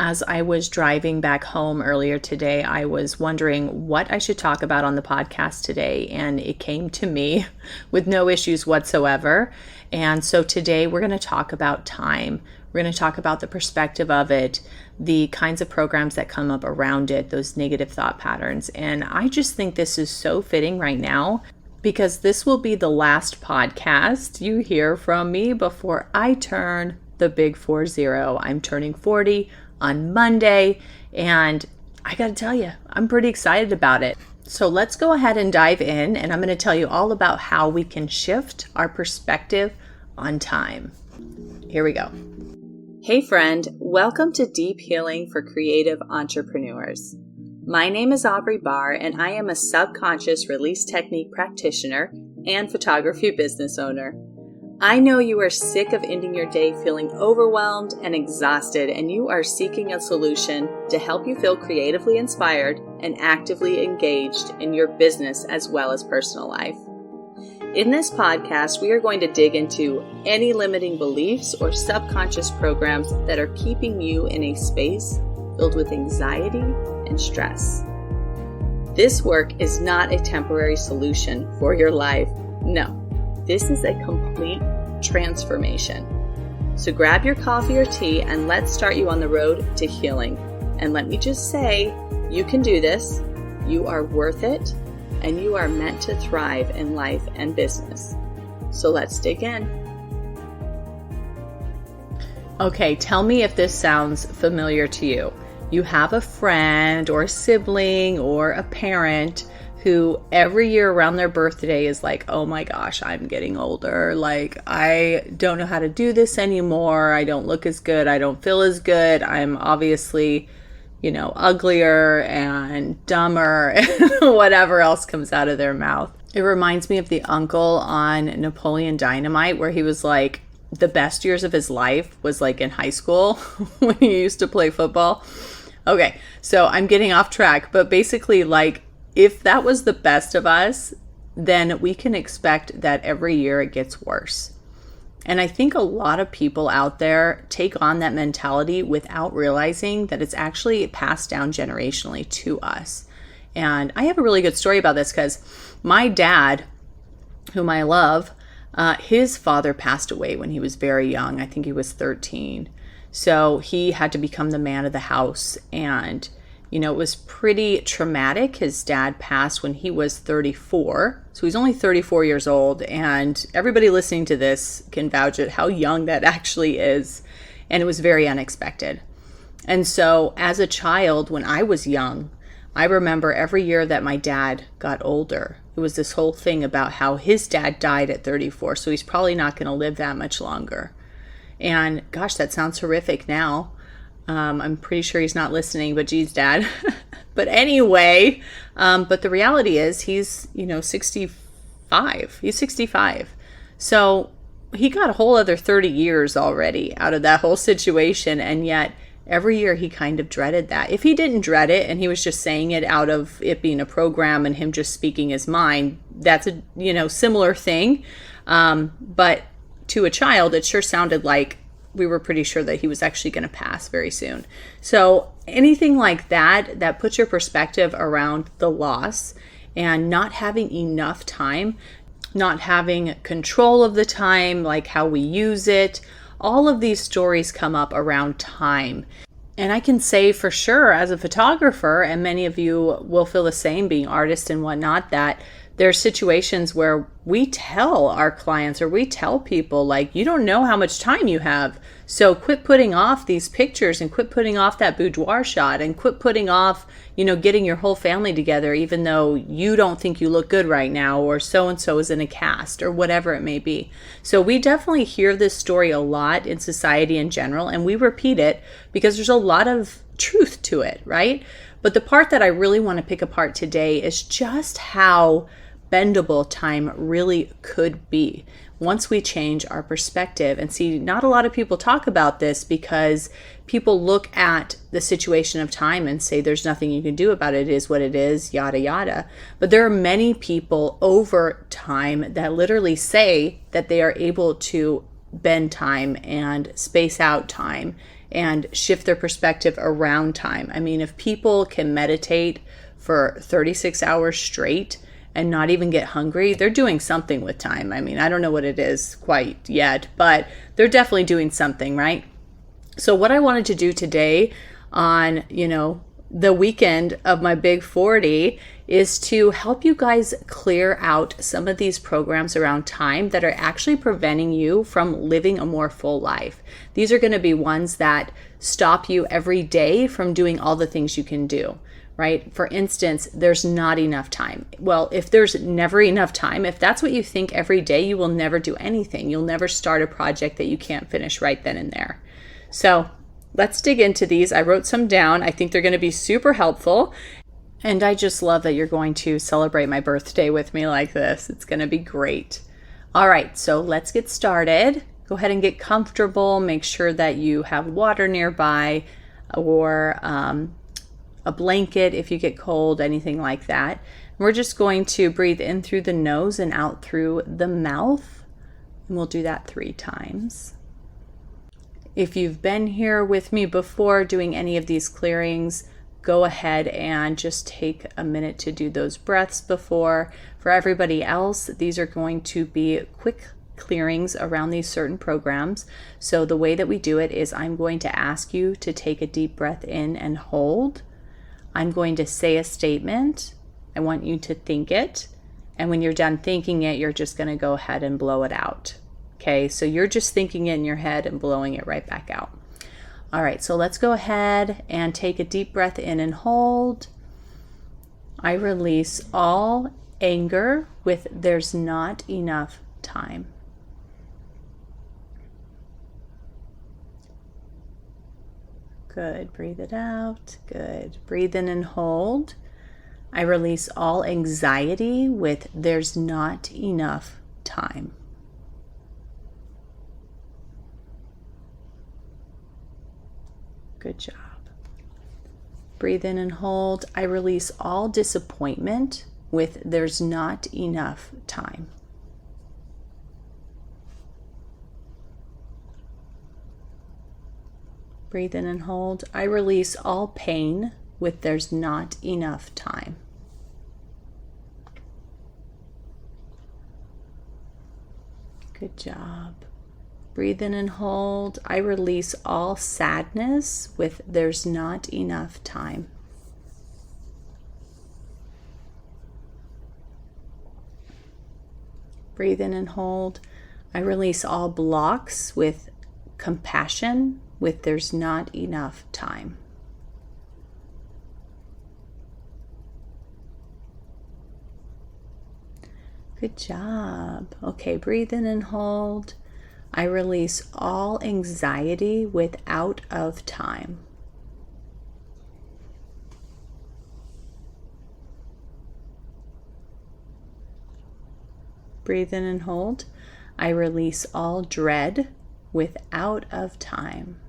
as I was driving back home earlier today, I was wondering what I should talk about on the podcast today, and it came to me with no issues whatsoever. And so today we're going to talk about time. We're going to talk about the perspective of it, the kinds of programs that come up around it, those negative thought patterns. And I just think this is so fitting right now because this will be the last podcast you hear from me before I turn the big 40. I'm turning 40 on Monday, and I got to tell you, I'm pretty excited about it. So let's go ahead and dive in, and I'm going to tell you all about how we can shift our perspective on time. Here we go. Hey friend, welcome to Deep Healing for Creative Entrepreneurs. My name is Aubrey Barr, and I am a subconscious release technique practitioner and photography business owner. I know you are sick of ending your day feeling overwhelmed and exhausted, and you are seeking a solution to help you feel creatively inspired and actively engaged in your business as well as personal life. In this podcast, we are going to dig into any limiting beliefs or subconscious programs that are keeping you in a space filled with anxiety and stress. This work is not a temporary solution for your life. No. This is a complete transformation. So grab your coffee or tea and let's start you on the road to healing. And let me just say, you can do this. You are worth it. And you are meant to thrive in life and business. So let's dig in. Okay, tell me if this sounds familiar to you. You have a friend or a sibling or a parent who every year around their birthday is like, oh my gosh, I'm getting older. Like, I don't know how to do this anymore. I don't look as good. I don't feel as good. I'm obviously, uglier and dumber and whatever else comes out of their mouth. It reminds me of the uncle on Napoleon Dynamite where he was like, the best years of his life was like in high school when he used to play football. Okay, so I'm getting off track, but basically like, if that was the best of us, then we can expect that every year it gets worse. And I think a lot of people out there take on that mentality without realizing that it's actually passed down generationally to us. And I have a really good story about this because my dad, whom I love, his father passed away when he was very young. I think he was 13. So he had to become the man of the house, and it was pretty traumatic. His dad passed when he was 34. So he's only 34 years old. And everybody listening to this can vouch at how young that actually is. And it was very unexpected. And so as a child, when I was young, I remember every year that my dad got older, it was this whole thing about how his dad died at 34. So he's probably not going to live that much longer. And gosh, that sounds horrific now. I'm pretty sure he's not listening, but geez, Dad. But anyway, but the reality is he's, 65. He's 65. So he got a whole other 30 years already out of that whole situation. And yet every year he kind of dreaded that. If he didn't dread it and he was just saying it out of it being a program and him just speaking his mind, that's a, similar thing. But to a child, it sure sounded like we were pretty sure that he was actually going to pass very soon. So anything like that puts your perspective around the loss and not having enough time, not having control of the time, like how we use it. All of these stories come up around time. And I can say for sure as a photographer, and many of you will feel the same being artists and whatnot, that there are situations where we tell our clients or we tell people like, you don't know how much time you have. So quit putting off these pictures and quit putting off that boudoir shot and quit putting off, getting your whole family together, even though you don't think you look good right now, or so-and-so is in a cast or whatever it may be. So we definitely hear this story a lot in society in general, and we repeat it because there's a lot of truth to it, right? But the part that I really want to pick apart today is just how bendable time really could be once we change our perspective. And see, not a lot of people talk about this because people look at the situation of time and say there's nothing you can do about it. It is what it is, yada, yada. But there are many people over time that literally say that they are able to bend time and space out time and shift their perspective around time. I mean, if people can meditate for 36 hours straight and not even get hungry, they're doing something with time. I mean, I don't know what it is quite yet, but they're definitely doing something, right? So what I wanted to do today on, the weekend of my big 40 is to help you guys clear out some of these programs around time that are actually preventing you from living a more full life. These are going to be ones that stop you every day from doing all the things you can do, right? For instance, there's not enough time. Well, if there's never enough time, if that's what you think every day, you will never do anything. You'll never start a project that you can't finish right then and there. So let's dig into these. I wrote some down. I think they're going to be super helpful. And I just love that you're going to celebrate my birthday with me like this. It's going to be great. All right, so let's get started. Go ahead and get comfortable. Make sure that you have water nearby or a blanket if you get cold, anything like that. We're just going to breathe in through the nose and out through the mouth. And we'll do that 3 times. If you've been here with me before doing any of these clearings, go ahead and just take a minute to do those breaths before. For everybody else, these are going to be quick clearings around these certain programs. So the way that we do it is I'm going to ask you to take a deep breath in and hold. I'm going to say a statement. I want you to think it. And when you're done thinking it, you're just going to go ahead and blow it out. Okay, so you're just thinking it in your head and blowing it right back out. All right, so let's go ahead and take a deep breath in and hold. I release all anger with there's not enough time. Good, breathe it out. Good, breathe in and hold. I release all anxiety with there's not enough time. Good job. Breathe in and hold. I release all disappointment with there's not enough time. Breathe in and hold. I release all pain with there's not enough time. Good job. Breathe in and hold. I release all sadness with there's not enough time. Breathe in and hold. I release all blocks with compassion with there's not enough time. Good job. Okay, breathe in and hold. I release all anxiety with out of time. Breathe in and hold. I release all dread with out of time.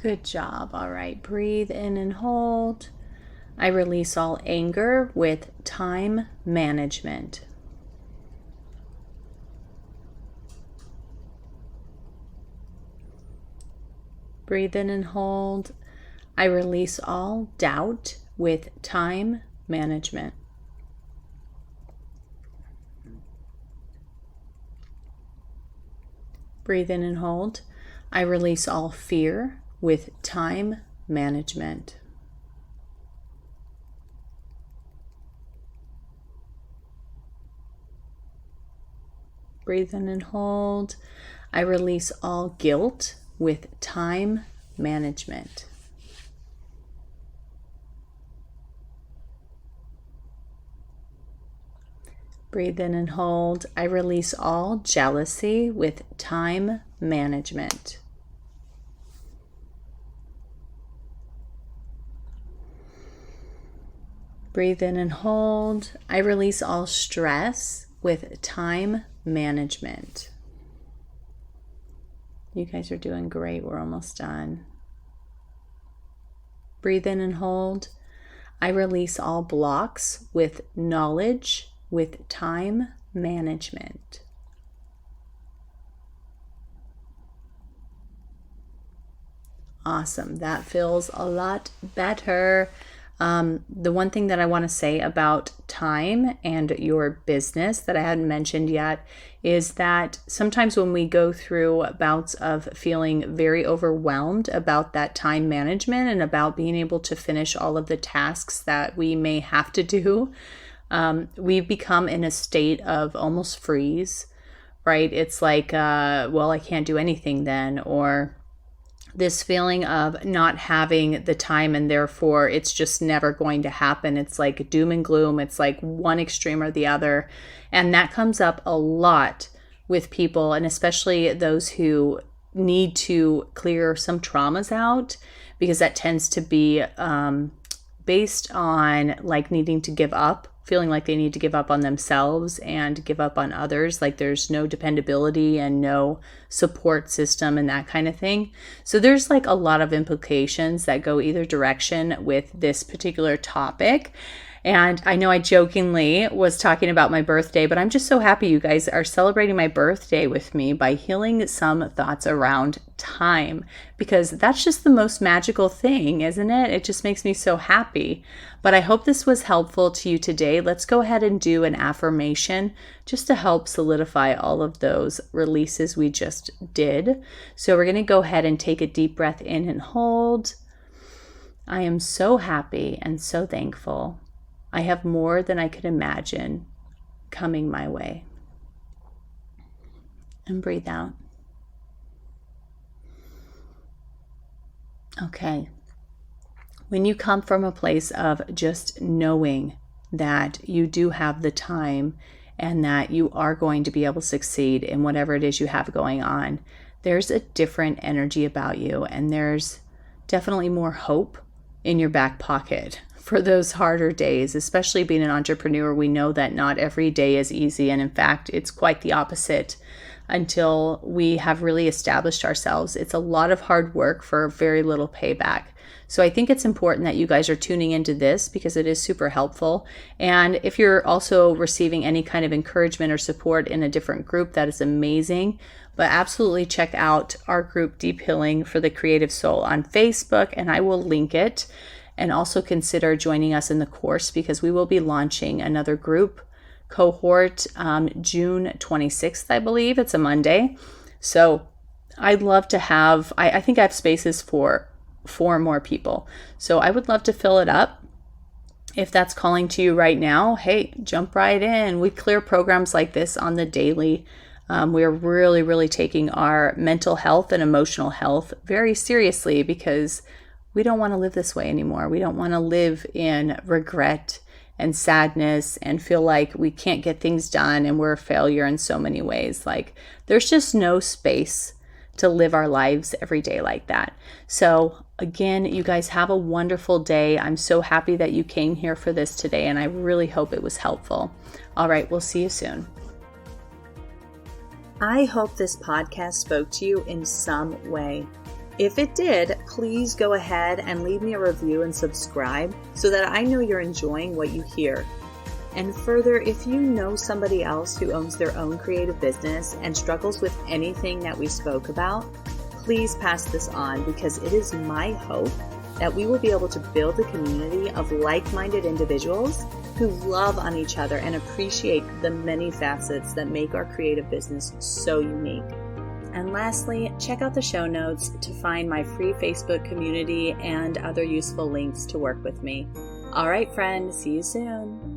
Good job. All right, breathe in and hold. I release all anger with time management. Breathe in and hold. I release all doubt with time management. Breathe in and hold. I release all fear with time management. Breathe in and hold. I release all guilt with time management. Breathe in and hold. I release all jealousy with time management. Breathe in and hold. I release all stress with time management. You guys are doing great. We're almost done. Breathe in and hold. I release all blocks with knowledge, with time management. Awesome. That feels a lot better. The one thing that I want to say about time and your business that I hadn't mentioned yet is that sometimes when we go through bouts of feeling very overwhelmed about that time management and about being able to finish all of the tasks that we may have to do, we become in a state of almost freeze, right? It's like, well, I can't do anything then, or this feeling of not having the time and therefore it's just never going to happen. It's like doom and gloom. It's like one extreme or the other. And that comes up a lot with people, and especially those who need to clear some traumas out, because that tends to be based on like needing to give up, feeling like they need to give up on themselves and give up on others, like there's no dependability and no support system and that kind of thing. So there's like a lot of implications that go either direction with this particular topic. And I know I jokingly was talking about my birthday, but I'm just so happy you guys are celebrating my birthday with me by healing some thoughts around time, because that's just the most magical thing, isn't it? It just makes me so happy. But I hope this was helpful to you today. Let's go ahead and do an affirmation just to help solidify all of those releases we just did. So we're going to go ahead and take a deep breath in and hold. I am so happy and so thankful. I have more than I could imagine coming my way. And breathe out. Okay. When you come from a place of just knowing that you do have the time and that you are going to be able to succeed in whatever it is you have going on, there's a different energy about you, and there's definitely more hope in your back pocket for those harder days. Especially being an entrepreneur, we know that not every day is easy, and in fact, it's quite the opposite until we have really established ourselves. It's a lot of hard work for very little payback. So I think it's important that you guys are tuning into this because it is super helpful. And if you're also receiving any kind of encouragement or support in a different group, that is amazing. But absolutely check out our group, Deep Healing for the Creative Soul, on Facebook, and I will link it. And also consider joining us in the course, because we will be launching another group cohort June 26th, I believe. It's a Monday. So I'd love to have, I think I have spaces for 4 more people. So I would love to fill it up. If that's calling to you right now, hey, jump right in. We clear programs like this on the daily. We're really, really taking our mental health and emotional health very seriously, because we don't want to live this way anymore. We don't want to live in regret and sadness and feel like we can't get things done and we're a failure in so many ways. Like, there's just no space to live our lives every day like that. So again, you guys have a wonderful day. I'm so happy that you came here for this today, and I really hope it was helpful. All right, we'll see you soon. I hope this podcast spoke to you in some way. If it did, please go ahead and leave me a review and subscribe so that I know you're enjoying what you hear. And further, if you know somebody else who owns their own creative business and struggles with anything that we spoke about, please pass this on, because it is my hope that we will be able to build a community of like-minded individuals who love on each other and appreciate the many facets that make our creative business so unique. And lastly, check out the show notes to find my free Facebook community and other useful links to work with me. All right, friend, see you soon.